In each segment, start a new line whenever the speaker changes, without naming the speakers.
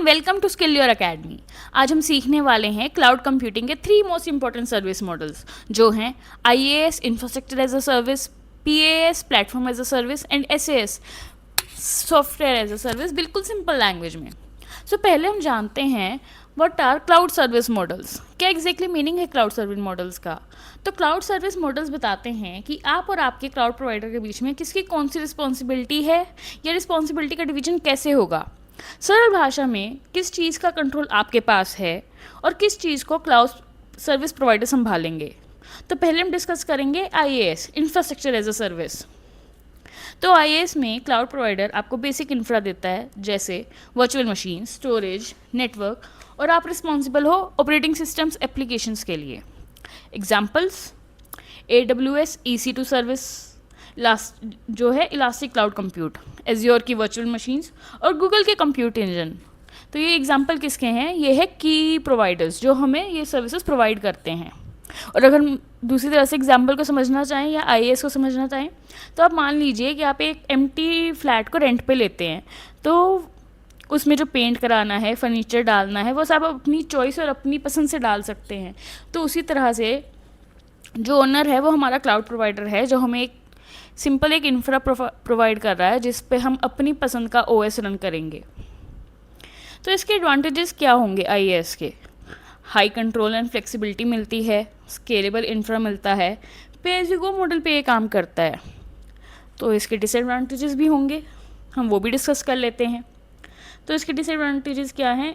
And welcome to skill your academy. आज हम सीखने वाले हैं क्लाउड कंप्यूटिंग के 3 मोस्ट इंपॉर्टेंट सर्विस मॉडल्स, जो हैं IaaS infrastructure as a service, PaaS platform as a service and SaaS software as a service, बिल्कुल simple language में। सो पहले हम जानते हैं what are cloud service models. क्या एग्जैक्टली मीनिंग है क्लाउड सर्विस मॉडल्स का? तो क्लाउड सर्विस मॉडल्स बताते हैं कि आप और आपके क्लाउड प्रोवाइडर के बीच में किसकी कौन सी रिस्पॉन्सिबिलिटी है या रिस्पॉन्सिबिलिटी का डिवीजन कैसे होगा। सरल भाषा में किस चीज़ का कंट्रोल आपके पास है और किस चीज़ को क्लाउड सर्विस प्रोवाइडर संभालेंगे। तो पहले हम डिस्कस करेंगे IaaS infrastructure as a service. तो IaaS में क्लाउड प्रोवाइडर आपको बेसिक इंफ्रा देता है, जैसे वर्चुअल मशीन, स्टोरेज, नेटवर्क, और आप रिस्पॉन्सिबल हो ऑपरेटिंग सिस्टम्स एप्लीकेशंस के लिए। एग्जाम्पल्स AWS EC2 सर्विस, जो है इलास्टिक क्लाउड कंप्यूट, एज्योर की वर्चुअल मशीन्स और गूगल के कंप्यूट इंजन। तो ये एग्जाम्पल किसके हैं? ये है की प्रोवाइडर्स जो हमें ये सर्विसेज प्रोवाइड करते हैं। और अगर हम दूसरी तरह से एग्जाम्पल को समझना चाहें या IaaS को समझना चाहें, तो आप मान लीजिए कि आप एक एम्प्टी फ्लैट को रेंट पे लेते हैं, तो उसमें जो पेंट कराना है, फर्नीचर डालना है, वो सब आप अपनी चॉइस और अपनी पसंद से डाल सकते हैं। तो उसी तरह से जो ओनर है वो हमारा क्लाउड प्रोवाइडर है, जो हमें एक सिंपल एक इंफ्रा प्रोवाइड कर रहा है जिस पे हम अपनी पसंद का OS रन करेंगे। तो इसके एडवांटेजेस क्या होंगे IaaS के? हाई कंट्रोल एंड फ्लेक्सिबिलिटी मिलती है, स्केलेबल इंफ्रा मिलता है, पे एज यू गो मॉडल पे ये काम करता है। तो इसके डिसएडवांटेजेस भी होंगे, हम वो भी डिस्कस कर लेते हैं। तो इसके डिसएडवांटेजेस क्या हैं?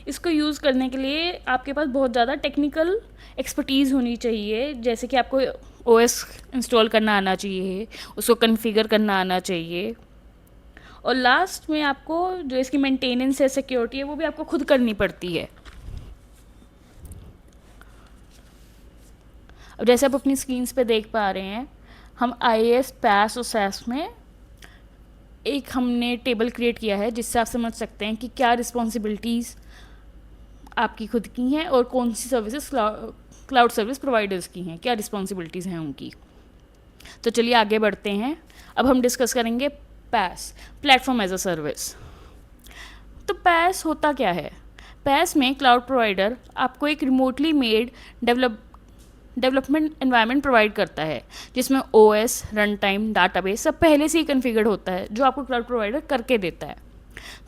इसको यूज़ करने के लिए आपके पास बहुत ज़्यादा टेक्निकल एक्सपर्टीज़ होनी चाहिए, जैसे कि आपको OS इंस्टॉल करना आना चाहिए, उसको कॉन्फ़िगर करना आना चाहिए, और लास्ट में आपको जो इसकी मेंटेनेंस है, सिक्योरिटी है, वो भी आपको खुद करनी पड़ती है। अब जैसे आप अपनी स्क्रीन्स पे देख पा रहे हैं, हम IaaS, PaaS और SaaS में एक हमने टेबल क्रिएट किया है जिससे आप समझ सकते हैं कि क्या रिस्पॉन्सिबिलिटीज़ आपकी खुद की हैं और कौन सी सर्विसेज क्लाउड सर्विस प्रोवाइडर्स की हैं, क्या रिस्पॉन्सिबिलिटीज़ हैं उनकी। तो चलिए आगे बढ़ते हैं। अब हम डिस्कस करेंगे PaaS platform as a service. तो PaaS होता क्या है? PaaS में क्लाउड प्रोवाइडर आपको एक remotely made development environment provide करता है, जिसमें OS, रन टाइम, डाटाबेस सब पहले से ही कॉन्फ़िगर्ड होता है, जो आपको क्लाउड प्रोवाइडर करके देता है।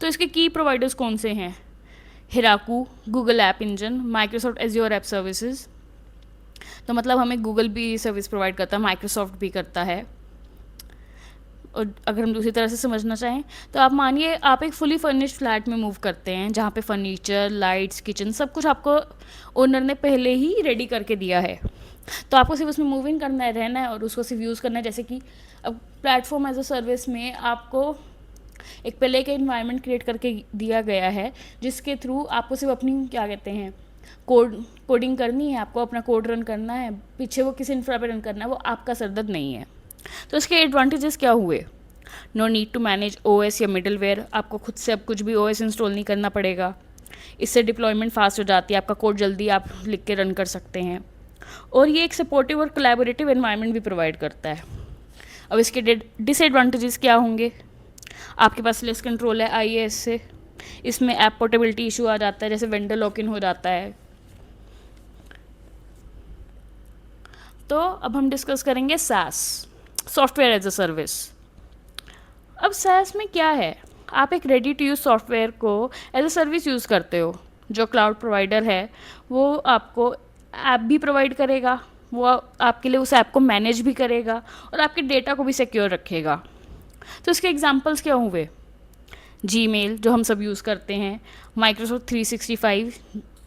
तो इसके की प्रोवाइडर्स कौन से हैं? Heroku, Google app engine, Microsoft Azure app services. तो मतलब हमें गूगल भी सर्विस प्रोवाइड करता है, माइक्रोसॉफ्ट भी करता है। और अगर हम दूसरी तरह से समझना चाहें, तो आप मानिए आप एक फुली फर्निश्ड फ्लैट में मूव करते हैं, जहाँ पे फर्नीचर, लाइट्स, किचन सब कुछ आपको ओनर ने पहले ही रेडी करके दिया है। तो आपको सिर्फ उसमें मूव इन करना है, रहना है और उसको सिर्फ यूज़ करना है। जैसे कि अब प्लेटफॉर्म एज अ सर्विस में आपको एक पहले का इन्वायरमेंट क्रिएट करके दिया गया है, जिसके थ्रू आपको सिर्फ अपनी क्या कहते हैं कोडिंग करनी है, आपको अपना कोड रन करना है, पीछे वो किसी इंफ्रा पे रन करना है, वो आपका सरदर्द नहीं है। तो इसके एडवांटेजेस क्या हुए? No need to manage OS या मिडलवेयर, आपको खुद से अब कुछ भी OS इंस्टॉल नहीं करना पड़ेगा। इससे डिप्लॉयमेंट फास्ट हो जाती है, आपका कोड जल्दी आप लिख के रन कर सकते हैं, और ये एक सपोर्टिव और कोलैबोरेटिव एनवायरनमेंट भी प्रोवाइड करता है। अब इसके डिसएडवांटेजेस क्या होंगे? आपके पास लेस कंट्रोल है IaaS से, इसमें ऐप पोर्टेबिलिटी इशू आ जाता है, जैसे वेंडर लॉक इन हो जाता है। तो अब हम डिस्कस करेंगे SaaS software as a service. अब SaaS में क्या है? आप एक रेडी टू यूज़ सॉफ्टवेयर को एज अ सर्विस यूज़ करते हो। जो क्लाउड प्रोवाइडर है वो आपको ऐप भी प्रोवाइड करेगा, वो आपके लिए उस ऐप को मैनेज भी करेगा और आपके डेटा को भी सिक्योर रखेगा। तो इसके एग्जांपल्स क्या हुए? Gmail जो हम सब यूज़ करते हैं, माइक्रोसॉफ्ट 365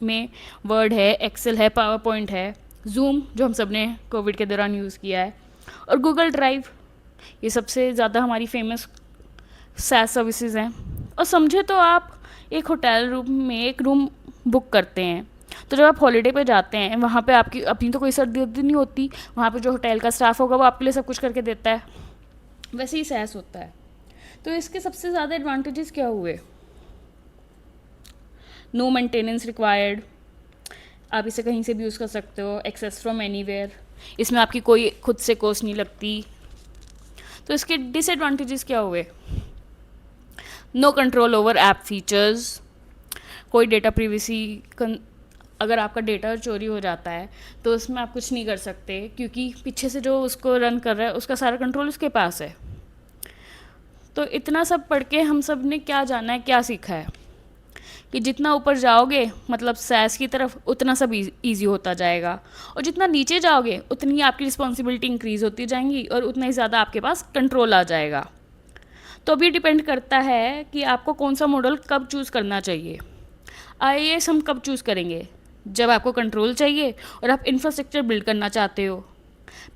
में वर्ड है, एक्सेल है, पावर पॉइंट है, जूम जो हम सब ने कोविड के दौरान यूज़ किया है, और गूगल ड्राइव, ये सबसे ज़्यादा हमारी फेमस SaaS सर्विसेज हैं। और समझे तो आप एक होटल रूम में एक रूम बुक करते हैं, तो जब आप हॉलीडे पे जाते हैं, वहाँ पे आपकी अपनी तो कोई सर्दी नहीं होती, वहाँ पे जो होटल का स्टाफ होगा वो आपके लिए सब कुछ करके देता है। वैसे ही SaaS होता है। तो इसके सबसे ज़्यादा एडवांटेजेस क्या हुए? नो मेंटेनेंस रिक्वायर्ड, आप इसे कहीं से भी यूज़ कर सकते हो, एक्सेस फ्रॉम एनीवेयर, इसमें आपकी कोई खुद से कॉस्ट नहीं लगती। तो इसके डिसएडवांटेजेस क्या हुए? No control over app features, कोई डेटा प्रिवेसी अगर आपका डेटा चोरी हो जाता है तो उसमें आप कुछ नहीं कर सकते, क्योंकि पीछे से जो उसको रन कर रहा है उसका सारा कंट्रोल उसके पास है। तो इतना सब पढ़ के हम सब ने क्या जाना है, क्या सीखा है कि जितना ऊपर जाओगे मतलब सैस की तरफ, उतना सब ईजी होता जाएगा, और जितना नीचे जाओगे उतनी आपकी रिस्पॉन्सिबिलिटी इंक्रीज़ होती जाएंगी और उतना ही ज़्यादा आपके पास कंट्रोल आ जाएगा। तो अभी डिपेंड करता है कि आपको कौन सा मॉडल कब चूज़ करना चाहिए। आईएएस हम कब चूज़ करेंगे? जब आपको कंट्रोल चाहिए और आप इंफ्रास्ट्रक्चर बिल्ड करना चाहते हो।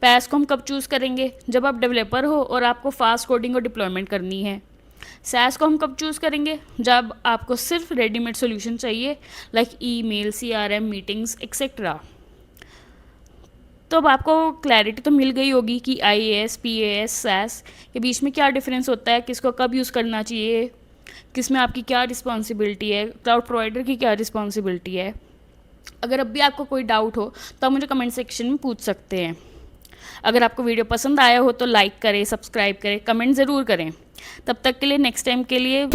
पैस को हम कब चूज़ करेंगे? जब आप डेवलपर हो और आपको फास्ट कोडिंग और डिप्लॉयमेंट करनी है। सैस को हम कब चूज़ करेंगे? जब आपको सिर्फ रेडीमेड सोल्यूशन चाहिए, like email, CRM, meetings etcetera. तो अब आपको क्लैरिटी तो मिल गई होगी कि आईएएस, पीएएस, सैस के बीच में क्या डिफरेंस होता है, किसको कब यूज़ करना चाहिए, किस में आपकी क्या रिस्पॉन्सिबिलिटी है, क्लाउड प्रोवाइडर की क्या रिस्पॉन्सिबिलिटी है। अगर अब भी आपको कोई डाउट हो तो आप मुझे कमेंट सेक्शन में पूछ सकते हैं। अगर आपको वीडियो पसंद आया हो तो लाइक करें, सब्सक्राइब करें, कमेंट ज़रूर करें। तब तक के लिए, नेक्स्ट टाइम के लिए